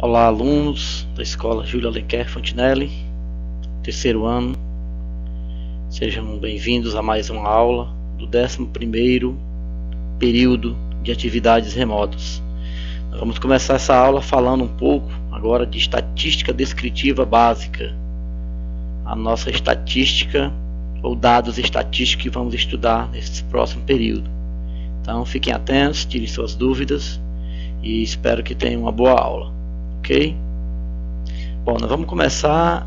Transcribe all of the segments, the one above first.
Olá, alunos da Escola Júlio Alenquer Fontinelli, terceiro ano. Sejam bem-vindos a mais uma aula do 11º período de atividades remotas. Nós vamos começar essa aula falando um pouco agora de estatística descritiva básica. A nossa estatística ou dados estatísticos que vamos estudar nesse próximo período. Então fiquem atentos, tirem suas dúvidas e espero que tenham uma boa aula. Ok? Bom, nós vamos começar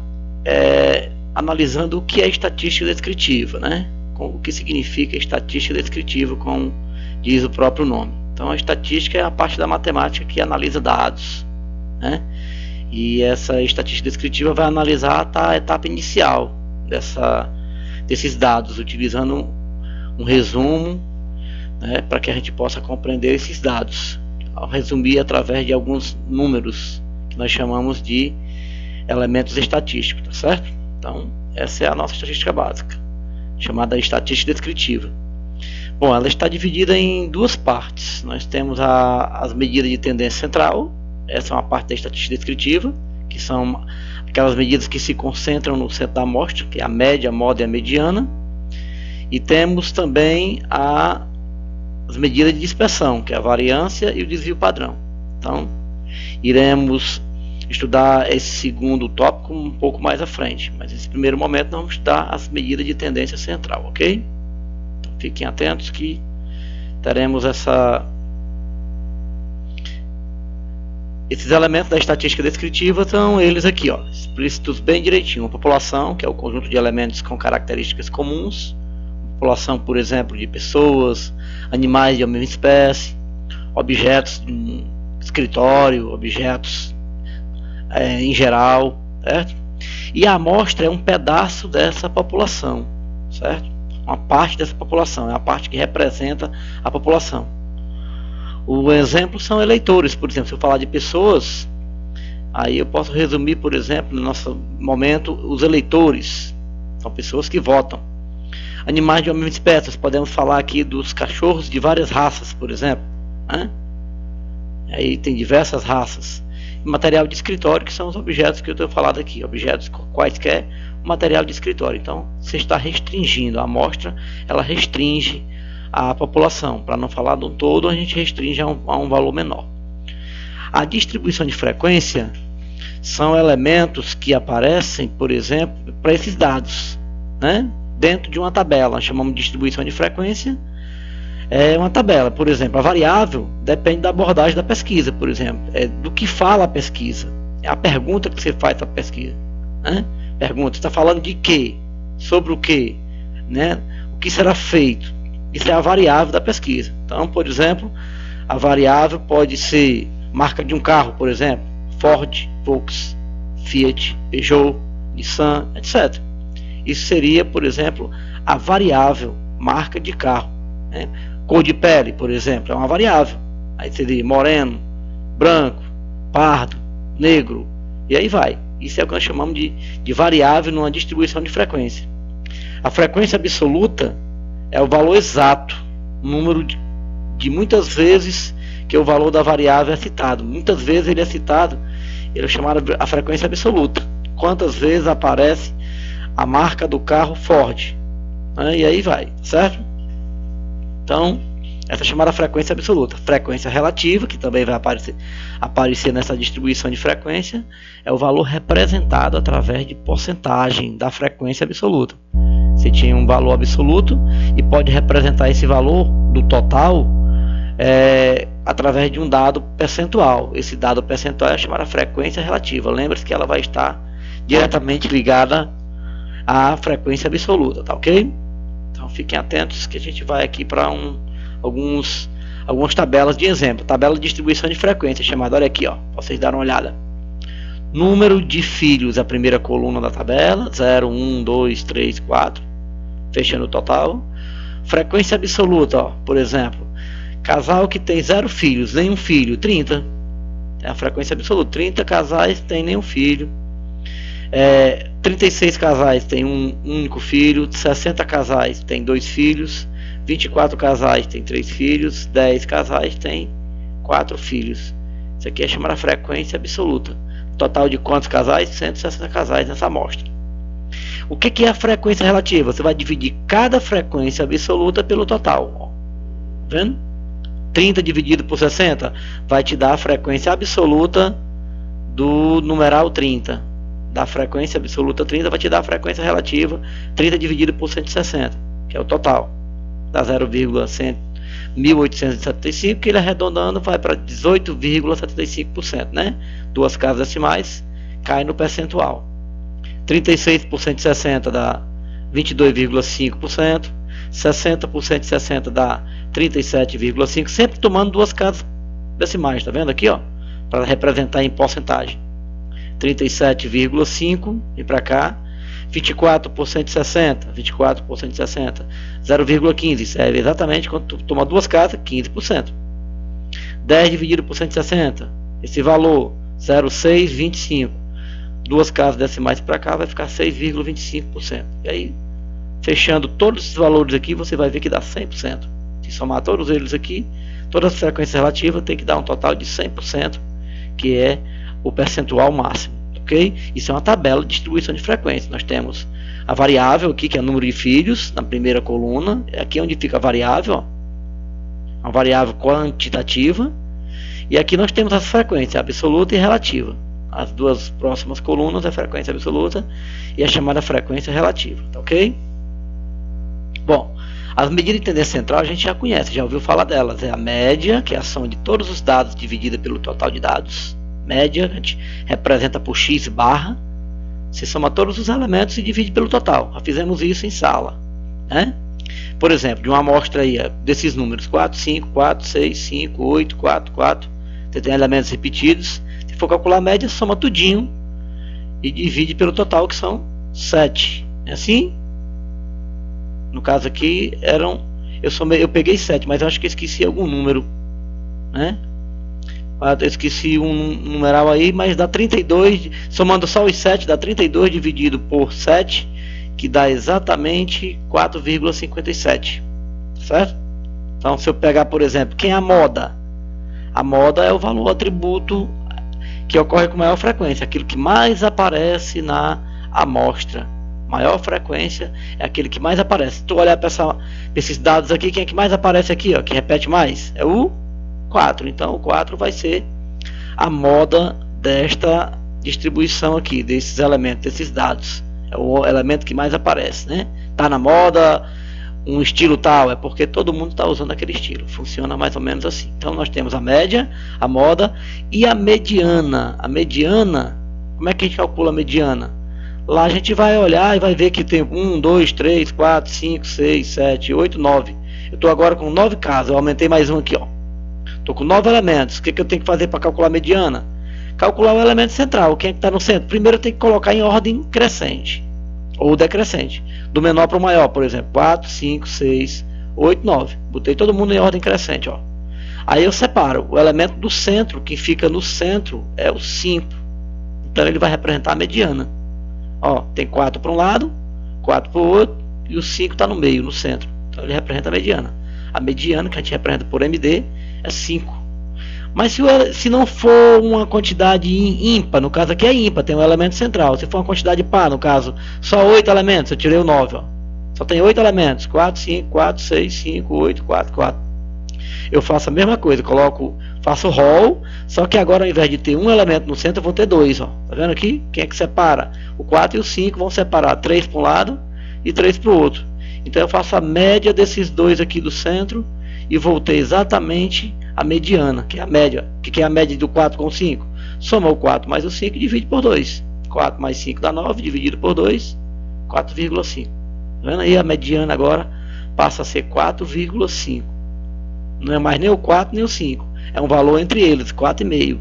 analisando o que é estatística descritiva, né? O que significa estatística descritiva, como diz o próprio nome. Então a estatística é a parte da matemática que analisa dados, né? E essa estatística descritiva vai analisar a etapa inicial desses dados, utilizando um resumo, né, para que a gente possa compreender esses dados, ao resumir através de alguns números que nós chamamos de elementos estatísticos, tá certo? Então essa é a nossa estatística básica, chamada estatística descritiva. Bom, ela está dividida em duas partes. Nós temos as medidas de tendência central. Essa é uma parte da estatística descritiva, que são aquelas medidas que se concentram no centro da amostra, que é a média, a moda e a mediana. E temos também as medidas de dispersão, que é a variância e o desvio padrão. Então, iremos estudar esse segundo tópico um pouco mais à frente, mas nesse primeiro momento nós vamos estudar as medidas de tendência central, ok? Então, fiquem atentos que teremos esses elementos da estatística descritiva. São eles aqui, ó, explícitos bem direitinho. A população, que é o conjunto de elementos com características comuns. População, por exemplo, de pessoas, animais de uma mesma espécie, objetos de escritório, objetos em geral, certo? E a amostra é um pedaço dessa população, certo? Uma parte dessa população, é a parte que representa a população. O exemplo são eleitores, por exemplo. Se eu falar de pessoas, aí eu posso resumir, por exemplo, no nosso momento, os eleitores são pessoas que votam. Animais de uma mesma espécie, podemos falar aqui dos cachorros de várias raças, por exemplo, né? Aí tem diversas raças. Material de escritório, que são os objetos que eu tenho falado aqui, objetos quaisquer, material de escritório. Então você está restringindo a amostra, ela restringe a população. Para não falar do todo, a gente restringe a um valor menor. A distribuição de frequência são elementos que aparecem, por exemplo, para esses dados, né? Dentro de uma tabela. Nós chamamos de distribuição de frequência. É uma tabela, por exemplo, a variável depende da abordagem da pesquisa, por exemplo, do que fala a pesquisa, é a pergunta que você faz para a pesquisa, né? Pergunta, você está falando de quê? Sobre o quê? Né? O que será feito? Isso é a variável da pesquisa. Então, por exemplo, a variável pode ser marca de um carro, por exemplo, Ford, Volkswagen, Fiat, Peugeot, Nissan, etc. Isso seria, por exemplo, a variável marca de carro, né? Cor de pele, por exemplo, é uma variável. Aí seria moreno, branco, pardo, negro, e aí vai. Isso é o que nós chamamos de variável numa distribuição de frequência. A frequência absoluta é o valor exato, o número de muitas vezes que o valor da variável é citado. Muitas vezes ele é citado, ele é chamado a frequência absoluta. Quantas vezes aparece a marca do carro Ford, né? E aí vai, certo? Então, essa é chamada frequência absoluta. Frequência relativa, que também vai aparecer nessa distribuição de frequência, é o valor representado através de porcentagem da frequência absoluta. Você tinha um valor absoluto e pode representar esse valor do total através de um dado percentual. Esse dado percentual é chamada frequência relativa. Lembre-se que ela vai estar diretamente ligada à frequência absoluta, tá ok? Então fiquem atentos que a gente vai aqui para algumas tabelas de exemplo. Tabela de distribuição de frequência, chamada, olha aqui, ó, para vocês darem uma olhada. Número de filhos, a primeira coluna da tabela, 0, 1, 2, 3, 4, fechando o total. Frequência absoluta, ó, por exemplo, casal que tem 0 filhos, nenhum filho, 30. É a frequência absoluta, 30 casais tem nenhum filho. 36 casais têm um único filho, 60 casais têm 2 filhos, 24 casais têm 3 filhos, 10 casais têm 4 filhos. Isso aqui é chamada frequência absoluta. Total de quantos casais? 160 casais nessa amostra. O que é a frequência relativa? Você vai dividir cada frequência absoluta pelo total. Ó. Vendo? 30 dividido por 60 vai te dar a frequência absoluta do numeral 30. Da frequência absoluta 30 vai te dar a frequência relativa 30 dividido por 160, que é o total. Dá 0,1875, que ele arredondando vai para 18,75%, né? Duas casas decimais, cai no percentual. 36 por 160 dá 22,5%, 60 por 160 dá 37,5%, sempre tomando duas casas decimais, tá vendo aqui, ó? Para representar em porcentagem. 37,5 e para cá, 24 por 160, 24 por 160, 0,15, isso é exatamente quando tu toma duas casas, 15%. 10 dividido por 160, esse valor, 0,625, duas casas decimais para cá, vai ficar 6,25%. E aí, fechando todos esses valores aqui, você vai ver que dá 100%. Se somar todos eles aqui, todas as frequências relativas tem que dar um total de 100%, que é o percentual máximo, ok? Isso é uma tabela de distribuição de frequência. Nós temos a variável aqui, que é o número de filhos, na primeira coluna. Aqui é onde fica a variável, ó, uma variável quantitativa. E aqui nós temos as frequências absoluta e relativa. As duas próximas colunas é a frequência absoluta e a chamada frequência relativa, tá ok? Bom, as medidas de tendência central a gente já conhece, já ouviu falar delas. É a média, que é a soma de todos os dados dividida pelo total de dados. Média, a gente representa por x barra. Você soma todos os elementos e divide pelo total. Já fizemos isso em sala, né? Por exemplo, de uma amostra aí, desses números 4, 5, 4, 6, 5, 8, 4, 4. Você tem elementos repetidos. Se for calcular a média, soma tudinho e divide pelo total, que são 7. É assim? No caso aqui, eu peguei 7, mas eu acho que esqueci algum número, né? Eu esqueci um numeral aí, mas dá 32, somando só os 7, dá 32 dividido por 7, que dá exatamente 4,57, certo? Então, se eu pegar, por exemplo, quem é a moda? A moda é o valor atributo que ocorre com maior frequência, aquilo que mais aparece na amostra. Maior frequência é aquele que mais aparece. Se tu olhar para esses dados aqui, quem é que mais aparece aqui, ó, que repete mais? É o 4. Então o 4 vai ser a moda desta distribuição aqui, desses elementos, desses dados. É o elemento que mais aparece, né? Tá na moda um estilo tal, é porque todo mundo está usando aquele estilo. Funciona mais ou menos assim. Então nós temos a média, a moda e a mediana. A mediana, como é que a gente calcula a mediana? Lá a gente vai olhar e vai ver que tem 1, 2, 3, 4, 5, 6, 7, 8, 9. Eu estou agora com 9 casas, eu aumentei mais um aqui, ó. Estou com 9 elementos. O que eu tenho que fazer para calcular a mediana? Calcular o elemento central. Quem é que está no centro? Primeiro eu tenho que colocar em ordem crescente ou decrescente. Do menor para o maior, por exemplo. 4, 5, 6, 8, 9. Botei todo mundo em ordem crescente, ó. Aí eu separo. O elemento do centro, que fica no centro, é o 5. Então ele vai representar a mediana. Ó, tem 4 para um lado, 4 para o outro, e o 5 está no meio, no centro. Então ele representa a mediana. A mediana, que a gente representa por MD, é 5. Mas se não for uma quantidade ímpar, no caso aqui é ímpar, tem um elemento central. Se for uma quantidade par, no caso, só 8 elementos, eu tirei o 9. Ó. Só tem 8 elementos, 4, 5, 4, 6, 5, 8, 4, 4. Eu faço a mesma coisa, faço roll, só que agora ao invés de ter um elemento no centro, eu vou ter 2. Ó. Tá vendo aqui? Quem é que separa? O 4 e o 5 vão separar 3 para um lado e 3 para o outro. Então eu faço a média desses dois aqui do centro e voltei exatamente a mediana, que é a média. O que é a média do 4 com 5? Soma o 4 mais o 5 e divide por 2. 4 mais 5 dá 9, dividido por 2, 4,5. Tá vendo aí? A mediana agora passa a ser 4,5. Não é mais nem o 4 nem o 5. É um valor entre eles, 4,5.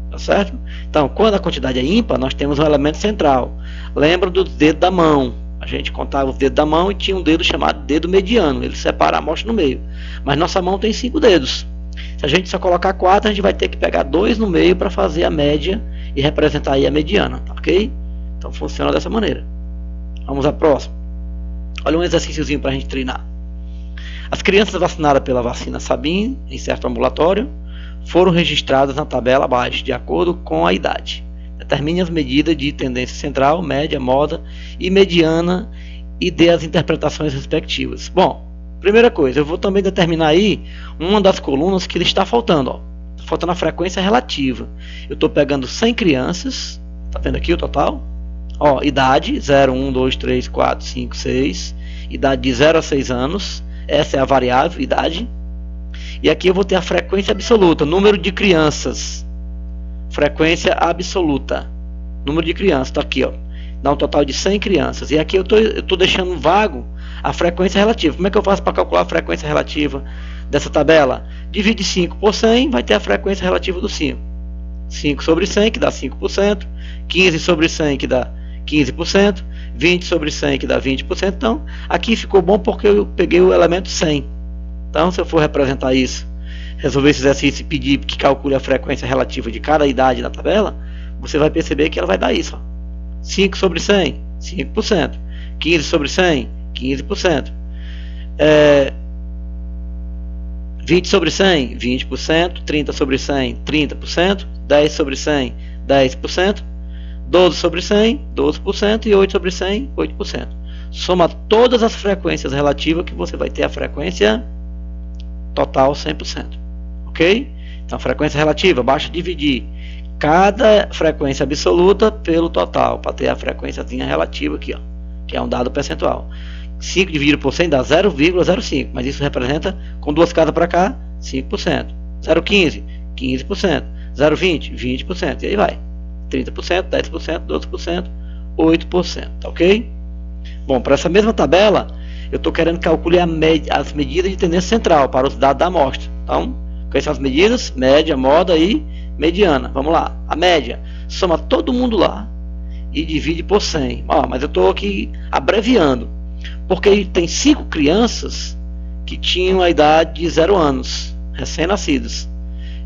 Tá certo? Então, quando a quantidade é ímpar, nós temos um elemento central. Lembra do dedo da mão. A gente contava os dedos da mão e tinha um dedo chamado dedo mediano. Ele separa a amostra no meio. Mas nossa mão tem 5 dedos. Se a gente só colocar 4, a gente vai ter que pegar 2 no meio para fazer a média e representar aí a mediana. Tá ok? Então funciona dessa maneira. Vamos à próxima. Olha um exercíciozinho para a gente treinar. As crianças vacinadas pela vacina Sabin em certo ambulatório foram registradas na tabela abaixo, de acordo com a idade. Determine as medidas de tendência central, média, moda e mediana e dê as interpretações respectivas. Bom, primeira coisa, eu vou também determinar aí uma das colunas que está faltando. Está faltando a frequência relativa. Eu estou pegando 100 crianças, está vendo aqui o total? Ó, idade 0, 1, 2, 3, 4, 5, 6. Idade de 0 a 6 anos. Essa é a variável, idade. E aqui eu vou ter a frequência absoluta, número de crianças. Frequência absoluta. Número de crianças, está aqui, ó. Dá um total de 100 crianças. E aqui eu estou deixando vago a frequência relativa. Como é que eu faço para calcular a frequência relativa dessa tabela? Divide 5 por 100, vai ter a frequência relativa do 5. 5 sobre 100, que dá 5%. 15 sobre 100, que dá 15%. 20 sobre 100, que dá 20%. Então, aqui ficou bom porque eu peguei o elemento 100. Então, se eu for representar isso, resolver esse exercício e pedir que calcule a frequência relativa de cada idade na tabela, você vai perceber que ela vai dar isso. Ó. 5 sobre 100, 5%. 15 sobre 100, 15%. 20 sobre 100, 20%. 30 sobre 100, 30%. 10 sobre 100, 10%. 12 sobre 100, 12%. E 8 sobre 100, 8%. Soma todas as frequências relativas que você vai ter a frequência total 100%. Ok? Então, frequência relativa, basta dividir cada frequência absoluta pelo total, para ter a frequênciazinha relativa aqui, ó, que é um dado percentual. 5 dividido por 100 dá 0,05, mas isso representa, com duas casas para cá, 5%. 0,15, 15%. 0,20, 20%. E aí vai. 30%, 10%, 12%, 8%. Tá ok? Bom, para essa mesma tabela, eu estou querendo calcular as medidas de tendência central para os dados da amostra. Então, quais são as medidas? Média, moda e mediana. Vamos lá. A média, soma todo mundo lá e divide por 100. Mas eu estou aqui abreviando, porque tem 5 crianças que tinham a idade de 0 anos, recém-nascidas.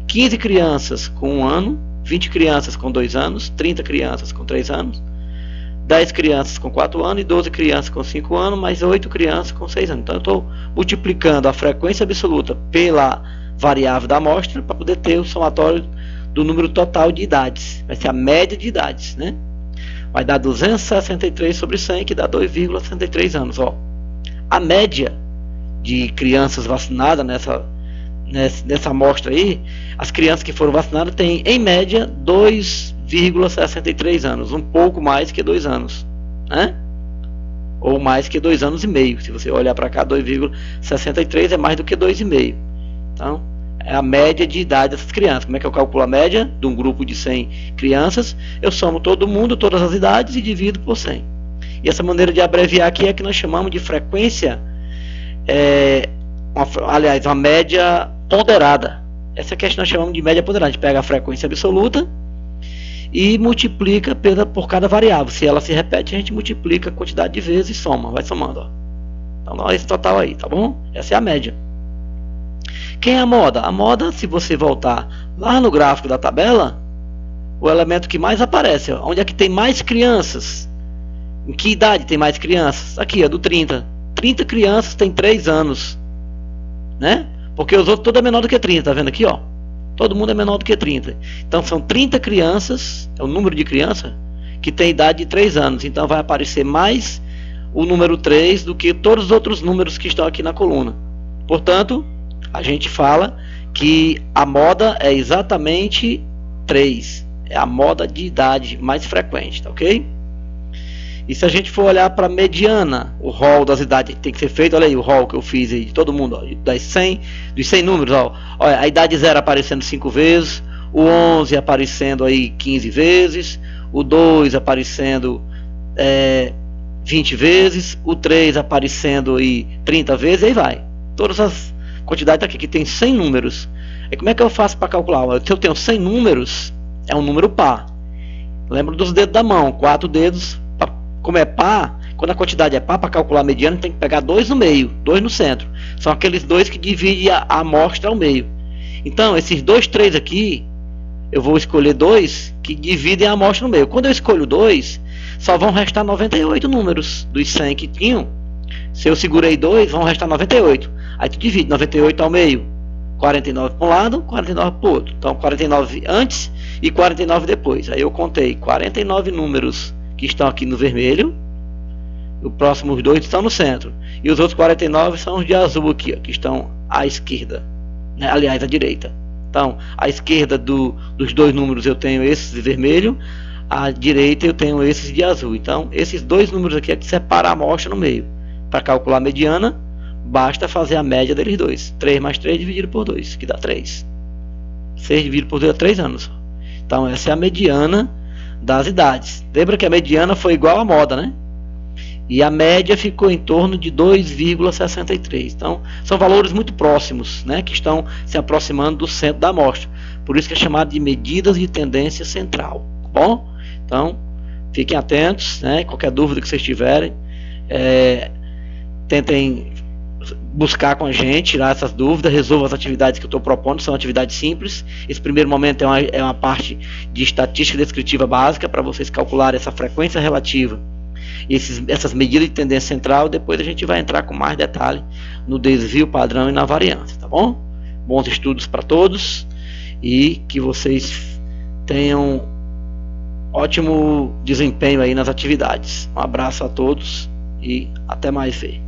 15 crianças com 1 ano, 20 crianças com 2 anos, 30 crianças com 3 anos, 10 crianças com 4 anos e 12 crianças com 5 anos, mais 8 crianças com 6 anos. Então eu estou multiplicando a frequência absoluta pela variável da amostra para poder ter o somatório do número total de idades. Vai ser a média de idades, né? Vai dar 263 sobre 100, que dá 2,63 anos. Ó. A média de crianças vacinadas nessa amostra aí, as crianças que foram vacinadas têm, em média, 2,63 anos, um pouco mais que 2 anos, né? Ou mais que 2 anos e meio. Se você olhar para cá, 2,63 é mais do que 2,5. Então, é a média de idade dessas crianças. Como é que eu calculo a média de um grupo de 100 crianças? Eu somo todo mundo, todas as idades e divido por 100. E essa maneira de abreviar aqui é que nós chamamos de frequência, uma média ponderada. Essa é que nós chamamos de média ponderada. A gente pega a frequência absoluta e multiplica por cada variável. Se ela se repete, a gente multiplica a quantidade de vezes e soma, vai somando. Ó. Então dá esse total aí, tá bom? Essa é a média. Quem é a moda? A moda, se você voltar lá no gráfico da tabela, o elemento que mais aparece, ó, onde é que tem mais crianças? Em que idade tem mais crianças? Aqui, ó, do 30. 30 crianças tem 3 anos, né? Porque os outros todos é menor do que 30, tá vendo aqui, ó? Todo mundo é menor do que 30. Então são 30 crianças, é o número de criança que tem idade de 3 anos. Então vai aparecer mais o número 3 do que todos os outros números que estão aqui na coluna. Portanto, a gente fala que a moda é exatamente 3. É a moda de idade mais frequente, tá ok? E se a gente for olhar para a mediana, o rol das idades tem que ser feito, olha aí o rol que eu fiz aí de todo mundo, ó, dos 100 números, ó, olha, a idade 0 aparecendo 5 vezes, o 11 aparecendo aí 15 vezes, o 2 aparecendo 20 vezes, o 3 aparecendo aí 30 vezes, e aí vai. Todas as quantidades aqui, que tem 100 números. E como é que eu faço para calcular? Se eu tenho 100 números, é um número par. Lembra dos dedos da mão, 4 dedos. Como é par, quando a quantidade é par, para calcular a mediana, tem que pegar 2 no meio, 2 no centro. São aqueles 2 que dividem a amostra ao meio. Então, esses 2, 3 aqui, eu vou escolher 2 que dividem a amostra no meio. Quando eu escolho 2, só vão restar 98 números dos 100 que tinham. Se eu segurei 2, vão restar 98. Aí tu divide 98 ao meio 49 para um lado, 49 para o outro. Então 49 antes e 49 depois. Aí eu contei 49 números que estão aqui no vermelho. Os próximos dois estão no centro. E os outros 49 são os de azul aqui, ó, que estão à esquerda, né? Aliás, à direita. Então, à esquerda dos dois números eu tenho esses de vermelho, à direita eu tenho esses de azul. Então, esses dois números aqui é que separa a amostra no meio. Para calcular a mediana, basta fazer a média deles dois. 3 mais 3 dividido por 2, que dá 3. 6 dividido por 2 dá 3 anos. Então, essa é a mediana das idades. Lembra que a mediana foi igual à moda, né? E a média ficou em torno de 2,63. Então, são valores muito próximos, né, que estão se aproximando do centro da amostra. Por isso que é chamado de medidas de tendência central. Tá bom? Então, fiquem atentos, né? Qualquer dúvida que vocês tiverem, tentem buscar com a gente, tirar essas dúvidas, resolvam as atividades que eu estou propondo, são atividades simples. Esse primeiro momento é uma parte de estatística descritiva básica, para vocês calcularem essa frequência relativa, essas medidas de tendência central. Depois a gente vai entrar com mais detalhe no desvio padrão e na variância, tá bom? Bons estudos para todos e que vocês tenham ótimo desempenho aí nas atividades. Um abraço a todos e até mais ver.